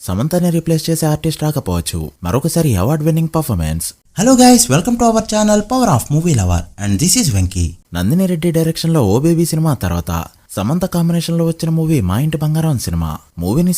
సమంతని replace చేసే artist రాకపోవచ్చు, మరొకసారి award winning performance. Hello guys, welcome to our channel Power of Movie Lover and this is Venki. Nandini Reddy direction లో ఓ baby cinema తర్వాత Samantha combination లో వచ్చిన movie మా ఇంటి బంగారం సినిమా.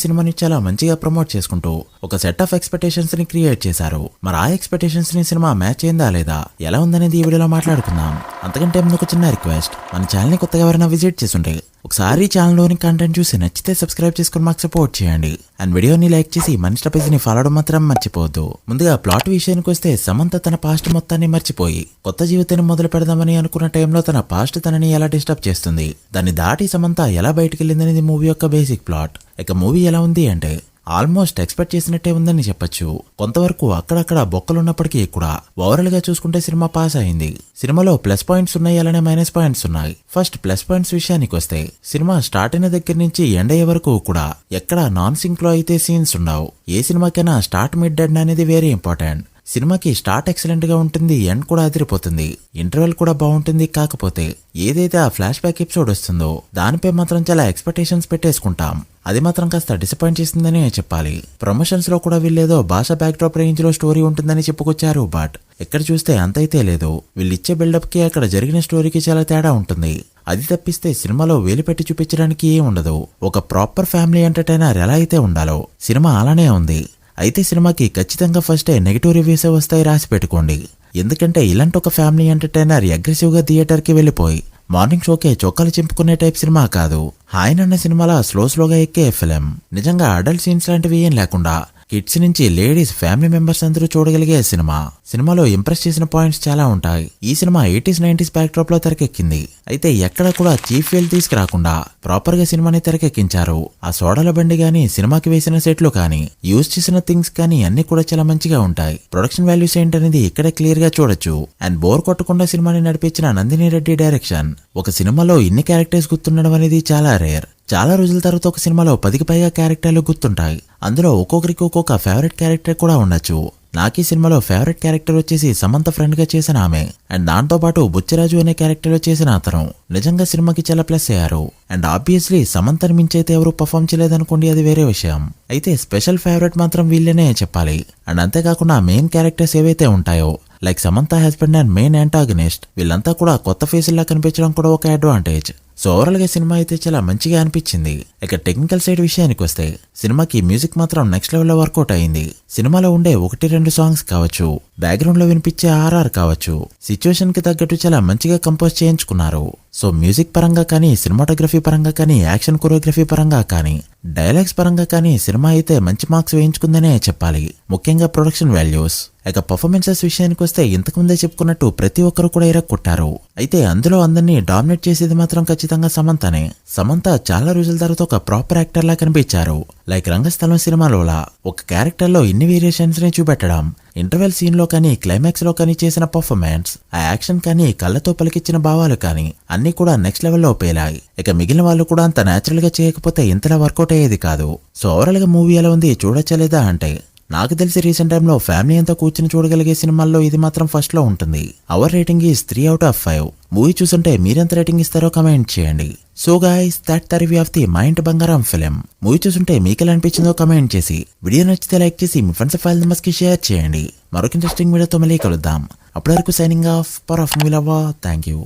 సినిమాని చాలా మంచిగా ప్రమోట్ చేసుకుంటూ ఒక సెట్ ఆఫ్ ఎక్స్పెక్టేషన్స్ ని క్రియేట్ చేశారు. మరి ఆ ఎక్స్పెక్టేషన్స్ ని సినిమా మ్యాచ్ అయిందా లేదా, ఎలా ఉందనేది ఈ వీడియోలో మాట్లాడుకుందాం. అంతకంటే ముందు ఒక చిన్న రిక్వెస్ట్, మన ఛానల్ ని కొత్తగా ఎవరైనా విజిట్ చేస్తుంటే ఒకసారి ఛానల్ లోని కంటెంట్ చూసి నచ్చితే సబ్స్క్రైబ్ చేసుకుని మాకు సపోర్ట్ చేయండి. అండ్ వీడియోని లైక్ చేసి మన ఇన్స్టా పేజ్ ని ఫాలో అవడం మాత్రం మర్చిపోవద్దు. ముందుగా ప్లాట్ విషయానికి వస్తే, సమంత తన పాస్ట్ మొత్తాన్ని మర్చిపోయి కొత్త జీవితాన్ని మొదలు పెడదామని అనుకున్న టైంలో తన పాస్ట్ తనని ఎలా డిస్టర్బ్ చేస్తుంది, దాన్ని దాటి సమంత ఎలా బయటికి వెళ్ళిందనేది మూవీ యొక్క బేసిక్ ప్లాట్. ఇక మూవీ ఎలా ఉంది అంటే ఆల్మోస్ట్ ఎక్స్పెక్ట్ చేసినట్టే ఉందని చెప్పొచ్చు. కొంతవరకు అక్కడక్కడ బొక్కలున్నప్పటికీ కూడా ఓవరాల్ గా చూసుకుంటే సినిమా పాస్ అయింది. సినిమాలో ప్లస్ పాయింట్స్ ఉన్నాయి, అలానే మైనస్ పాయింట్స్ ఉన్నాయి. ఫస్ట్ ప్లస్ పాయింట్స్ విషయానికి వస్తే, సినిమా స్టార్ట్ అయిన దగ్గర నుంచి ఎండ్ అయ్యే వరకు కూడా ఎక్కడ నాన్ సింక్ లో అయితే సీన్స్ ఉండవు. ఏ సినిమాకైనా స్టార్ట్ మిడ్ ఎండ్ అనేది వెరీ ఇంపార్టెంట్. సినిమాకి స్టార్ట్ ఎక్సలెంట్ గా ఉంటుంది, ఎండ్ కూడా అదిరిపోతుంది, ఇంటర్వెల్ కూడా బాగుంటుంది. కాకపోతే ఏదైతే ఆ ఫ్లాష్ బ్యాక్ ఎపిసోడ్ వస్తుందో దానిపై మాత్రం చాలా ఎక్స్పెక్టేషన్స్ పెట్టేసుకుంటాం. అది మాత్రం కాస్త డిసప్పాయింట్ చేసిందని చెప్పాలి. ప్రమోషన్స్ లో కూడా వీళ్ళేదో భాష బ్యాక్ డ్రాప్ రేంజ్ లో స్టోరీ ఉంటుందని చెప్పుకొచ్చారు, బట్ ఎక్కడ చూస్తే అంతైతే లేదు. వీళ్ళిచ్చే బిల్డప్ కి అక్కడ జరిగిన స్టోరీకి చాలా తేడా ఉంటుంది. అది తప్పిస్తే సినిమాలో వేలు పెట్టి చూపించడానికి ఏం ఉండదు. ఒక ప్రాపర్ ఫ్యామిలీ ఎంటర్టైనర్ ఎలా అయితే ఉండాలో సినిమా అలానే ఉంది. అయితే సినిమాకి ఖచ్చితంగా ఫస్టే నెగిటివ్ రివ్యూస్ వస్తాయి, రాసి పెట్టుకోండి. ఎందుకంటే ఇలాంటి ఒక ఫ్యామిలీ ఎంటర్టైనర్ అగ్రెసివ్ గా థియేటర్ కి వెళ్లిపోయి మార్నింగ్ షోకే చొక్కాలు చింపుకునే టైప్ సినిమా కాదు. హాయ్ అన్న సినిమాలా స్లోగా ఎక్కే ఫిలిం. నిజంగా అడల్ట్ సీన్స్ లాంటివి ఏం లేకుండా కిడ్స్ నుంచి లేడీస్ ఫ్యామిలీ మెంబర్స్ అందరూ చూడగలిగే సినిమా. సినిమాలో ఇంప్రెస్ చేసిన పాయింట్స్ చాలా ఉంటాయి. ఈ cinema 80s 90s back drop లో తెరకెక్కింది. అయితే ఎక్కడ కూడా చీఫ్ ఫీల్ తీసుకురాకుండా ప్రాపర్ గా సినిమాని తెరకెక్కించారు. ఆ సోడాల బండి గానీ, సినిమాకి వేసిన సెట్లు కానీ, యూజ్ చేసిన థింగ్స్ కానీ అన్ని కూడా చాలా మంచిగా ఉంటాయి. ప్రొడక్షన్ వాల్యూస్ ఏంటనేది ఇక్కడే క్లియర్ గా చూడొచ్చు. అండ్ బోర్ కొట్టకుండా సినిమాని నడిపించిన నందిని రెడ్డి డైరెక్షన్. ఒక సినిమాలో ఇన్ని క్యారెక్టర్స్ గుర్తుండడం అనేది చాలా రేర్. చాలా రోజుల తర్వాత ఒక సినిమాలో 10కి పైగా క్యారెక్టర్లు గుర్తుంటాయి. అందులో ఒక్కొక్కరికి ఒక్కొక్క ఫేవరెట్ క్యారెక్టర్ కూడా ఉండొచ్చు. నాకు ఈ సినిమాలో ఫేవరెట్ క్యారెక్టర్ వచ్చేసి సమంత ఫ్రెండ్ గా చేసిన ఆమె, అండ్ దాంతో పాటు బుచ్చిరాజు అనే క్యారెక్టర్ లో చేసిన అతను నిజంగా సినిమాకి చాలా ప్లస్ అయ్యారు. అండ్ ఆబ్వియస్లీ సమంతని మించైతే ఎవరు పర్ఫామ్ చేయలేదనుకోండి, అది వేరే విషయం. అయితే స్పెషల్ ఫేవరెట్ మాత్రం వీళ్ళనే చెప్పాలి. అండ్ అంతేకాకుండా మెయిన్ క్యారెక్టర్స్ ఏవైతే ఉంటాయో, like Samantha husband and main antagonist, వీళ్ళంతా కూడా కొత్త ఫేసుల్లా కనిపించడం కూడా ఒక అడ్వాంటేజ్. సో ఓవరాల్ గా సినిమా అయితే చాలా మంచిగా అనిపించింది. ఇక టెక్నికల్ సైడ్ విషయానికి వస్తే, సినిమాకి మ్యూజిక్ మాత్రం నెక్స్ట్ లెవెల్ లో వర్కౌట్ అయింది. సినిమాలో ఉండే 1-2 సాంగ్స్ కావచ్చు, బ్యాక్గ్రౌండ్ లో వినిపించే ఆర్ఆర్ కావచ్చు, సిచ్యువేషన్ కి తగ్గట్టు చాలా మంచిగా కంపోజ్ చేయించుకున్నారు. సో మ్యూజిక్ పరంగా కానీ, సినిమాటోగ్రఫీ పరంగా కానీ, యాక్షన్ కొరియోగ్రఫీ పరంగా కానీ, డైలాగ్స్ పరంగా కానీ సినిమా అయితే మంచి మార్క్స్ వేయించుకుందనే చెప్పాలి. ముఖ్యంగా ప్రొడక్షన్ వాల్యూస్. ఇక పర్ఫార్మెన్సెస్ విషయానికి వస్తే, ఇంతకుముందే చెప్పుకున్నట్టు ప్రతి ఒక్కరు కూడా ఇరక్కొట్టారు. అయితే అందులో అందరినీ డామినేట్ చేసేది మాత్రం ఖచ్చితంగా సమంతనే. సమంత చాలా రోజుల తర్వాత ఒక ప్రాపర్ యాక్టర్ లా కనిపించారు. లైక్ రంగస్థలం సినిమాలోలా ఒక క్యారెక్టర్ లో ఇన్ని వేరియేషన్స్ ని చూపెట్టడం, ఇంటర్వెల్ సీన్ లో కానీ, క్లైమాక్స్ లో కానీ చేసిన పర్ఫార్మెన్స్, ఆ యాక్షన్ కానీ, కళ్ళతో పలికిచ్చిన భావాలు కానీ అన్ని కూడా నెక్స్ట్ లెవెల్లో పేలాయి. ఇక మిగిలిన వాళ్ళు కూడా అంత నేచురల్ గా చేయకపోతే ఇంతలా వర్కౌట్ అయ్యేది కాదు. సో ఓవరాల్ గా మూవీ ఎలా ఉంది, చూడొచ్చలేదా అంటే, నాకు తెలిసి రీసెంట్ టైంలో ఫ్యామిలీ అంతా కూర్చుని చూడగలిగే సినిమాల్లో ఇది మాత్రం ఫస్ట్ లో ఉంటుంది. Hour rating is 3/5. మూవీ చూస్తుంటే మీరెంత రేటింగ్ ఇస్తారో కమెంట్ చేయండి. So guys, that the review of the మా ఇంటి బంగారం ఫిలిం. మూవీ చూస్తుంటే మీకు ఎలా అనిపించిందో కమెంట్ చేసి, వీడియో నచ్చితే లైక్ చేసి మీ ఫ్రెండ్స్ ఫైల్ మెంబర్స్ కి షేర్ చేయండి. మరొక ఇంట్రెస్టింగ్ వీడియోతో మళ్ళీ కలుద్దాం. అప్పటి వరకు signing off. Power of movie lover. Thank you.